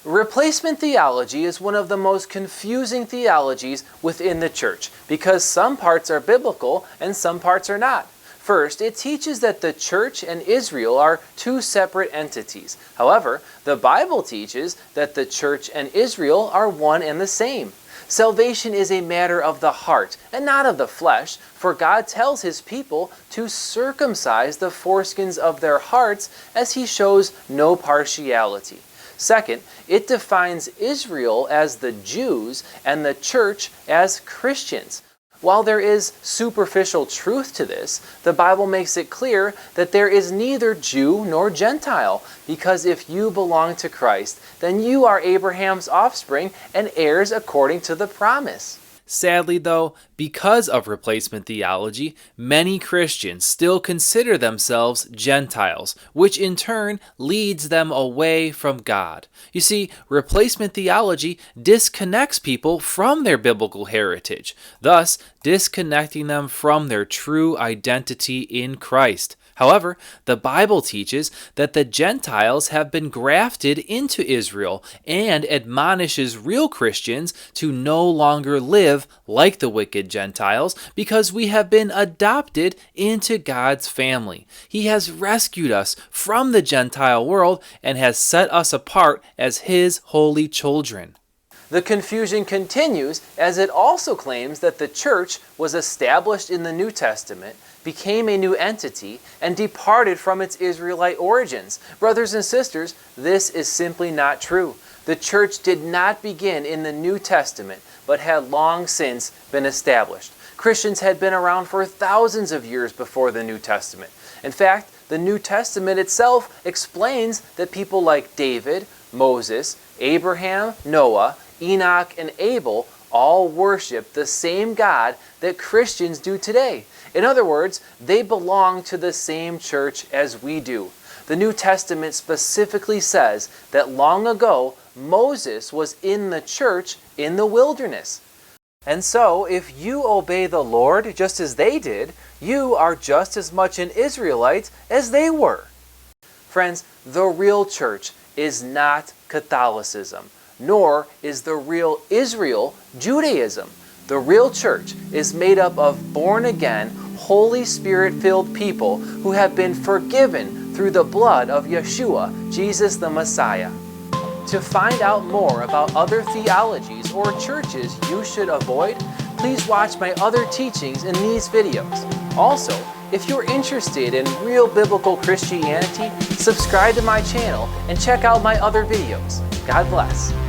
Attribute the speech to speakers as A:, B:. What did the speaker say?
A: Replacement theology is one of the most confusing theologies within the church because some parts are biblical and some parts are not. First, it teaches that the church and Israel are two separate entities. However, the Bible teaches that the church and Israel are one and the same. Salvation is a matter of the heart and not of the flesh, for God tells His people to circumcise the foreskins of their hearts as He shows no partiality. Second, it defines Israel as the Jews and the church as Christians. While there is superficial truth to this, the Bible makes it clear that there is neither Jew nor Gentile, because if you belong to Christ, then you are Abraham's offspring and heirs according to the promise. Sadly, though, because of replacement theology, many Christians still consider themselves Gentiles, which in turn leads them away from God. You see, replacement theology disconnects people from their biblical heritage, thus disconnecting them from their true identity in Christ. However, the Bible teaches that the Gentiles have been grafted into Israel and admonishes real Christians to no longer live like the wicked Gentiles because we have been adopted into God's family. He has rescued us from the Gentile world and has set us apart as His holy children. The confusion continues as it also claims that the church was established in the New Testament, became a new entity, and departed from its Israelite origins. Brothers and sisters, this is simply not true. The church did not begin in the New Testament, but had long since been established. Christians had been around for thousands of years before the New Testament. In fact, the New Testament itself explains that people like David, Moses, Abraham, Noah, Enoch, and Abel all worship the same God that Christians do today. In other words, they belong to the same church as we do. The New Testament specifically says that long ago, Moses was in the church in the wilderness. And so, if you obey the Lord just as they did, you are just as much an Israelite as they were. Friends, the real church is not Catholicism, nor is the real Israel Judaism. The real church is made up of born-again, Holy Spirit-filled people who have been forgiven through the blood of Yeshua, Jesus the Messiah. To find out more about other theologies or churches you should avoid, please watch my other teachings in these videos. Also, if you're interested in real biblical Christianity, subscribe to my channel and check out my other videos. God bless.